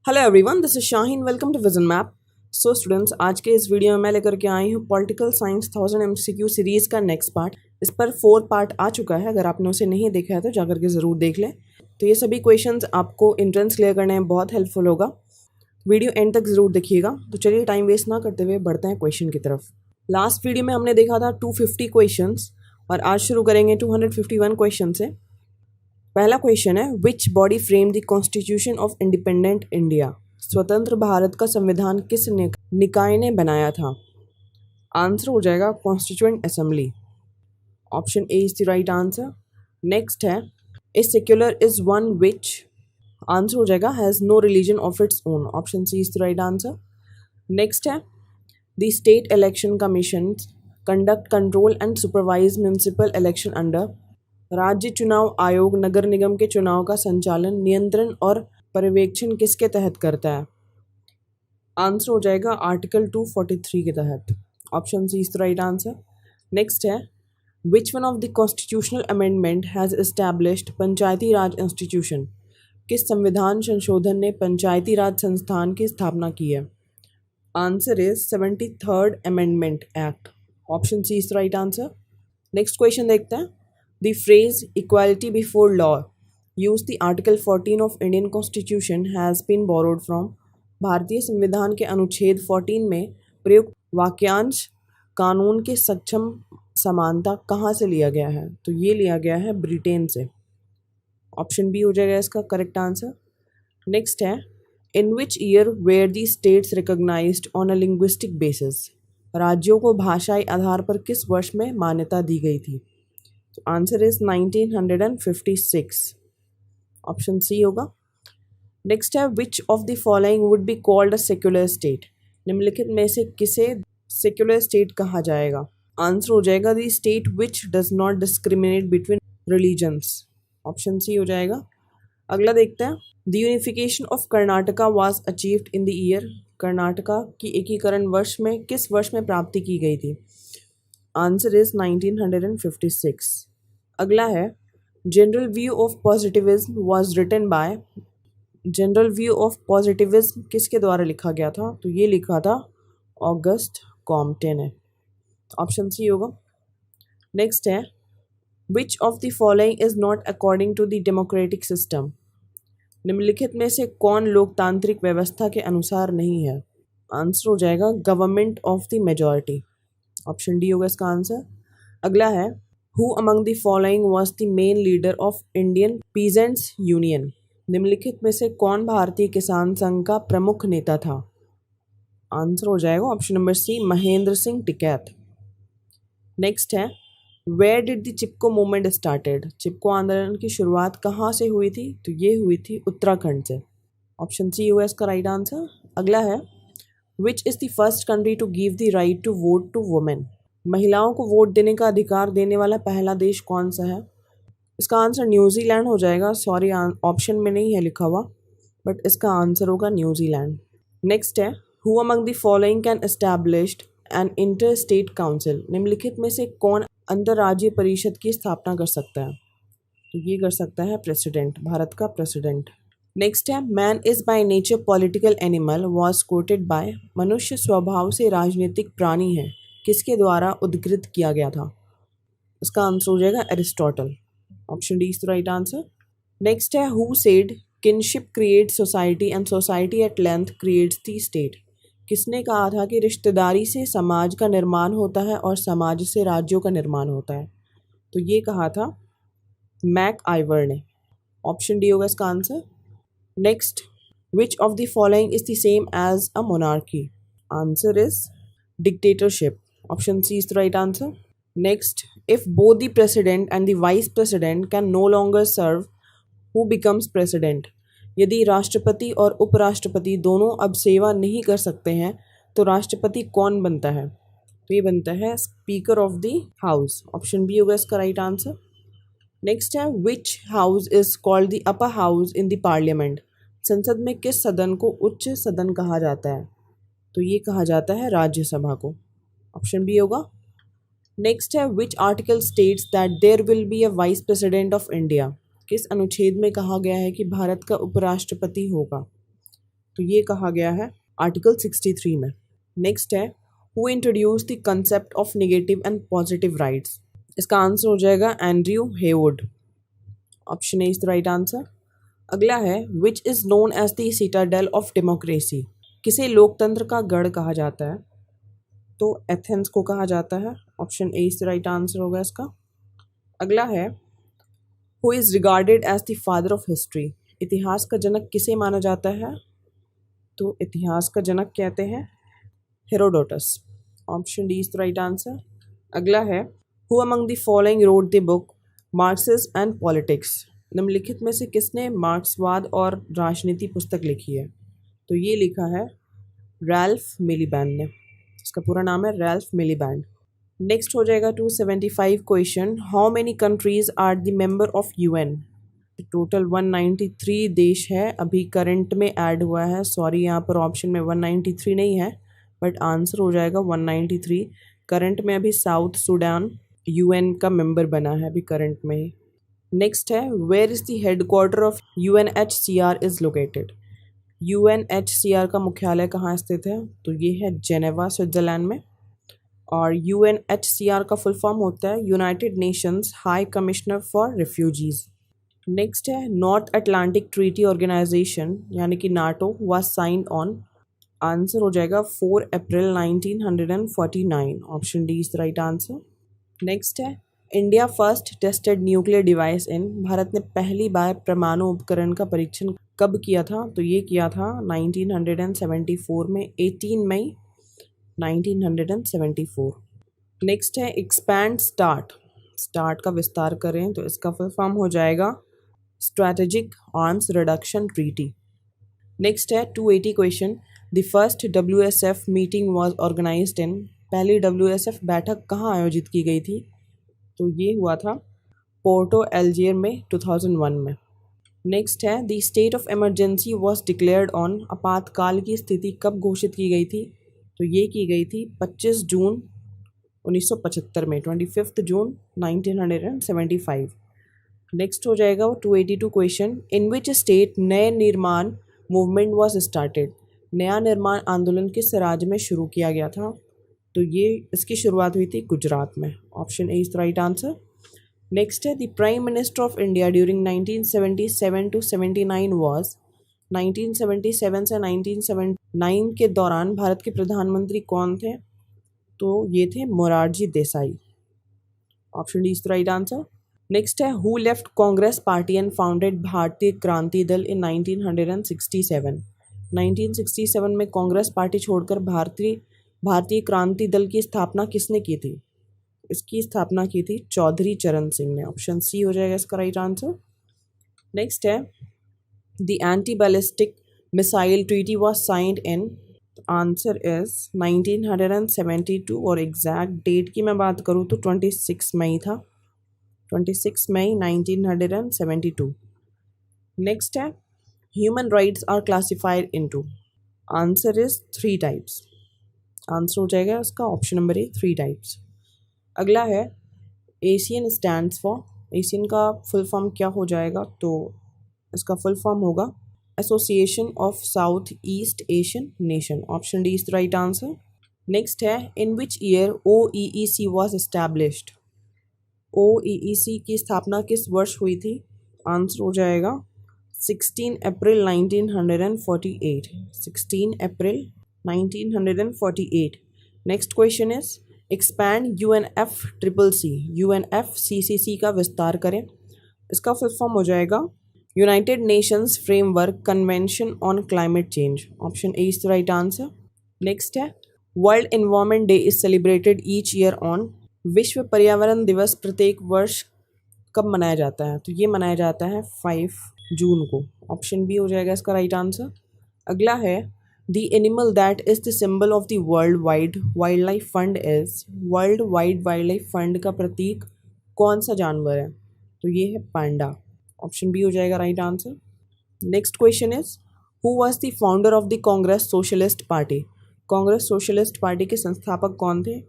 Hello everyone, this is Shaheen. Welcome to Vision Map. So students, आज के इस video में मैं लेकर के आई हूँ पॉलिटिकल साइंस 1000 एमसीक्यू सीरीज़ का नेक्स्ट पार्ट। इस पर 4 पार्ट आ चुका है। अगर आपने उसे नहीं देखा है तो जाकर के ज़रूर देख लें। तो ये सभी क्वेश्चंस आपको एंट्रेंस क्लियर करने में बहुत हेल्पफुल होगा। वीडियो एंड तक ज़रूर देखिएगा। तो चलिए टाइम वेस्ट ना करते हुए बढ़ते हैं क्वेश्चन की तरफ। लास्ट वीडियो में हमने देखा था 250 क्वेश्चन और आज शुरू करेंगे 251 क्वेश्चन से। पहला क्वेश्चन है, which body frame the constitution of independent India? स्वतंत्र भारत का संविधान किस निकाय ने बनाया था? आंसर हो जाएगा constituent assembly. Option A is the right answer. Next है, A secular is one which, answer हो जाएगा has no religion of its own. Option C is the right answer. Next है, the state election commission conduct control and supervise municipal election under, राज्य चुनाव आयोग नगर निगम के चुनाव का संचालन, नियंत्रण और पर्यवेक्षण किसके तहत करता है? आंसर हो जाएगा आर्टिकल 243 के तहत। Option C is the right answer. Next है, which one of the constitutional amendment has established panchayati raj institution? किस संविधान संशोधन ने पंचायती राज संस्थान की स्थापना की है? Answer is 73rd amendment act. Option C is the right answer. Next question देखते हैं। The phrase equality before law used the Article 14 of Indian Constitution has been borrowed from, भारतीय संविधान के अनुच्छेद 14 में प्रयुक्त वाक्यांश कानून के सक्षम समानता कहाँ से लिया गया है? तो ये लिया गया है ब्रिटेन से। ऑप्शन बी हो जाएगा इसका करेक्ट आंसर। नेक्स्ट है, in which year were the states recognised on a linguistic basis, राज्यों को भाषाई आधार पर किस वर्ष में मान्यता दी गई थी? Answer is 1956। ऑप्शन सी होगा। नेक्स्ट है, which of the following would be called a secular state? निम्नलिखित में से किसे सेक्युलर स्टेट कहा जाएगा? आंसर हो जाएगा the state which does not discriminate between religions. Option C हो जाएगा। अगला देखते हैं, the unification of Karnataka was achieved in the year, Karnataka की एकीकरण वर्ष में किस वर्ष में प्राप्ति की गई थी? Answer is 1956। अगला है, general view of positivism was written by, general view of positivism किसके द्वारा लिखा गया था? तो ये लिखा था ऑगस्ट कॉम्पटे ने। ऑप्शन सी होगा। नेक्स्ट है, which of the following is not according to the democratic system? निम्नलिखित में से कौन लोकतांत्रिक व्यवस्था के अनुसार नहीं है? आंसर हो जाएगा government of the majority. Option D होगा इसका आंसर। अगला है, who among the following was the main leader of Indian peasants union? निम्नलिखित में से कौन भारतीय किसान संघ का प्रमुख नेता था? आंसर हो जाएगा option number C, Mahendra Singh Tikait. Next है, where did the Chipko movement started? Chipko आंदोलन की शुरुआत कहाँ से हुई थी? तो ये हुई थी उत्तराखंड से। ऑप्शन सी हुआ इसका राइट आंसर। अगला है, which is the first country to give the right to vote to women? महिलाओं को वोट देने का अधिकार देने वाला पहला देश कौन सा है? इसका आंसर न्यूजीलैंड हो जाएगा। सॉरी, ऑप्शन में नहीं है लिखा हुआ, बट इसका आंसर होगा न्यूजीलैंड। नेक्स्ट है, who among the following can established an inter state council? निम्नलिखित में से कौन अंतर्राज्यीय परिषद की स्थापना कर सकता है? तो ये कर सकता है प्रेसिडेंट, भारत का प्रेसिडेंट। नेक्स्ट है, man is by nature political animal was quoted by, मनुष्य स्वभाव से राजनीतिक प्राणी है किसके द्वारा उद्धृत किया गया था? इसका आंसर हो जाएगा Aristotle. Option D is the right answer. Next है, who said kinship creates society and society at length creates the state? किसने कहा था कि रिश्तेदारी से समाज का निर्माण होता है और समाज से राज्यों का निर्माण होता है? तो ये कहा था मैक आइवर ने। ऑप्शन डी होगा इसका answer. Next, which of the following is the same as a monarchy? Answer is dictatorship. Option C is the right answer. Next, if both the president and the vice president can no longer serve, who becomes president? यदि राष्ट्रपति और उपराष्ट्रपति दोनों अब सेवा नहीं कर सकते हैं तो राष्ट्रपति कौन बनता है? तो ये बनता है speaker of the house. Option B होगा इसका राइट आंसर। नेक्स्ट है, which house is called the upper house in the parliament? संसद में किस सदन को उच्च सदन कहा जाता है? तो ये कहा जाता है राज्यसभा को। ऑप्शन बी होगा। नेक्स्ट है, which article states that there will be a vice president of India? किस अनुच्छेद में कहा गया है कि भारत का उपराष्ट्रपति होगा? तो ये कहा गया है आर्टिकल 63 में। नेक्स्ट है who introduce the concept of negative and positive rights. इसका आंसर हो जाएगा Andrew Heywood. Option A is the right answer. अगला है which is known as the citadel of democracy. किसे लोकतंत्र का गढ़ कहा जाता है? तो एथेंस को कहा जाता है। Option A is the right answer होगा इसका। अगला है who is regarded as the father of history. इतिहास का जनक किसे माना जाता है? तो इतिहास का जनक कहते हैं Herodotus. Option D is the right answer. अगला है who among the following road the book Marxism and politics. निम्नलिखित में से किसने मार्क्सवाद और राजनीति पुस्तक लिखी है? तो ये लिखा है रैल्फ मिलीबैंड ने। इसका पूरा नाम है रैल्फ मिलीबैंड। नेक्स्ट हो जाएगा 275 question, how many countries are the member of UN. Total 193 देश है, अभी करंट में ऐड हुआ है। सॉरी यहाँ पर ऑप्शन में 193 नहीं है, बट आंसर हो जाएगा 193। करंट में अभी साउथ सूडान यूएन का मेंबर बना है अभी करंट में ही। नेक्स्ट है where is the headquarter of UNHCR is located. UNHCR का मुख्यालय कहाँ स्थित है? तो ये है जेनेवा स्विट्ज़रलैंड में। और यूएनएचसीआर का फुल फॉर्म होता है United Nations High Commissioner for Refugees. Next है नॉर्थ अटलांटिक ट्रीटी ऑर्गेनाइजेशन यानी कि NATO was signed on. Answer हो जाएगा 4 अप्रैल 1949। Option D is the right answer. Next है India first tested nuclear device in. Bharat ने पहली बार परमाणु उपकरण का परीक्षण कब किया था? तो ये किया था 1974 में, 18 मई 1974। नेक्स्ट है एक्सपैंड स्टार्ट। स्टार्ट का विस्तार करें तो इसका फुल फॉर्म हो जाएगा Strategic Arms Reduction Treaty. Next है 280 question, the first WSF meeting was organised in. पहली WSF बैठक कहाँ आयोजित की गई थी? तो ये हुआ था पोर्टो एल्जियर में 2001 में। नेक्स्ट है the state of emergency was declared on. आपातकाल की स्थिति कब घोषित की गई थी? तो ये की गई थी 25 जून 1975 में, 25 जून 1975। नेक्स्ट हो जाएगा 282 क्वेश्चन, इन विच स्टेट नए निर्माण मूवमेंट वाज स्टार्टेड। नया निर्माण आंदोलन किस राज्य में शुरू किया गया था? तो ये इसकी शुरुआत हुई थी गुजरात में। Option A is the right answer. Next है the prime minister of India during 1977 to 79 was. 1977 से 1979 के दौरान भारत के प्रधानमंत्री कौन थे? तो ये थे Morarji Desai. Option D is the right answer. Next है who left Congress party and founded Bharatiya Kranti दल इन 1967। 1967 में कांग्रेस पार्टी छोड़कर भारतीय क्रांति दल की स्थापना किसने की थी? इसकी स्थापना की थी चौधरी चरण सिंह ने। ऑप्शन सी हो जाएगा इसका राइट आंसर। नेक्स्ट है the anti ballistic missile treaty was signed in. Answer is 1972 और एग्जैक्ट डेट की मैं बात करूँ तो 26 मई था, 26 मई 1972। नेक्स्ट है human rights are classified into. Answer is 3 types. Answer हो जाएगा उसका ऑप्शन नंबर ए 3 टाइप्स। अगला है एशियन स्टैंड्स फॉर। एशियन का फुल फॉर्म क्या हो जाएगा? तो इसका फुल फॉर्म होगा Association of South East Asian Nation. Option D is the right answer. Next है in which year OEEC was established. OEEC की स्थापना किस वर्ष हुई थी? आंसर हो जाएगा 16 अप्रैल 1948। 16 अप्रैल 1948। Next question is expand UNFCCC। UNFCCC का विस्तार करें। इसका फुल फॉर्म हो जाएगा United Nations Framework Convention on Climate Change. Option A is the right answer. Next है World Environment Day is celebrated each year on. विश्व पर्यावरण दिवस प्रत्येक वर्ष कब मनाया जाता है? तो ये मनाया जाता है 5 जून को। ऑप्शन बी हो जाएगा इसका राइट आंसर। अगला है the animal that is the symbol of the world wide wild life fund is. World wide wild life fund का प्रतीक कौन सा जानवर है? तो ये है पांडा। ऑप्शन बी हो जाएगा right answer. Next question is who was the founder of the Congress socialist party. Congress socialist party के संस्थापक कौन थे?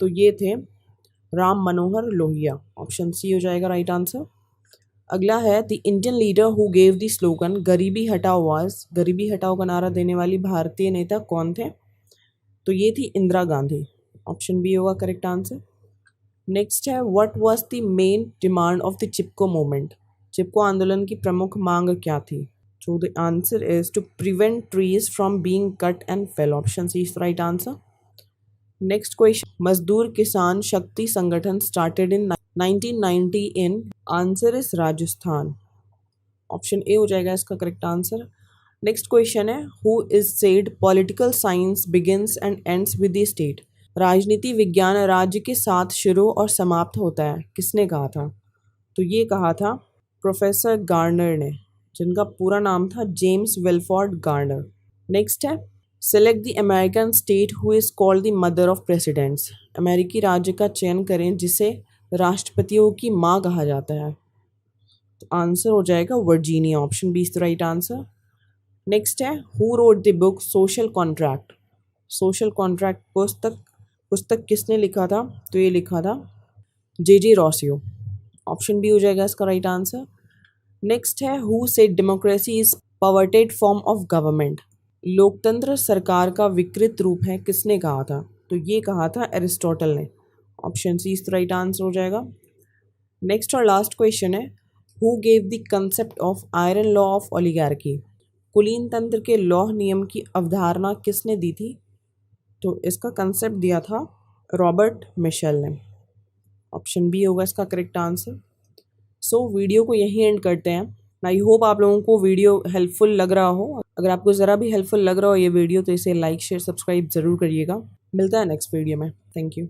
तो ये थे राम मनोहर लोहिया। ऑप्शन सी हो जाएगा राइट आंसर। अगला है the Indian leader who gave the slogan गरीबी हटाओ वाज, गरीबी हटाओ का नारा देने वाली भारतीय नेता कौन थे? तो ये थी इंदिरा गांधी। ऑप्शन बी होगा करेक्ट आंसर। नेक्स्ट है what was the main demand of the Chipko movement, Chipko आंदोलन की प्रमुख मांग क्या थी? So the answer is to prevent trees from being cut and fell. Option C is the right answer. Next question. मजदूर किसान शक्ति संगठन started in 1990 in, answer is Rajasthan. Option A हो जाएगा इसका करेक्ट आंसर। नेक्स्ट क्वेश्चन है who is said political science begins and ends with the state, राजनीति विज्ञान राज्य के साथ शुरू और समाप्त होता है, किसने कहा था? तो ये कहा था प्रोफेसर गार्नर ने, जिनका पूरा नाम था जेम्स विल्फोर्ड गार्नर। नेक्स्ट है select the American state who is called the mother of presidents, अमेरिकी राज्य का चयन करें जिसे राष्ट्रपतियों की माँ कहा जाता है। तो आंसर हो जाएगा Virginia. Option B is the right answer. Next है who wrote the book social contract, social contract पुस्तक किसने लिखा था? तो ये लिखा था जे रॉसियो। ऑप्शन बी हो जाएगा इसका राइट आंसर। नेक्स्ट है who said democracy is perverted form of government, लोकतंत्र सरकार का विकृत रूप है, किसने कहा था? तो ये कहा था एरिस्टोटल ने। Option C is the right answer हो जाएगा। नेक्स्ट और लास्ट क्वेश्चन है who gave the concept of iron law of oligarchy, कुलीन तंत्र के लौह नियम की अवधारणा किसने दी थी? तो इसका कंसेप्ट दिया था रॉबर्ट मिशेल ने। ऑप्शन बी होगा इसका करेक्ट आंसर। सो वीडियो को यहीं एंड करते हैं। आई होप आप लोगों को वीडियो हेल्पफुल लग रहा हो। अगर आपको ज़रा भी हेल्पफुल लग रहा हो ये वीडियो तो इसे लाइक शेयर सब्सक्राइब ज़रूर करिएगा। मिलता है नेक्स्ट वीडियो में। Thank you.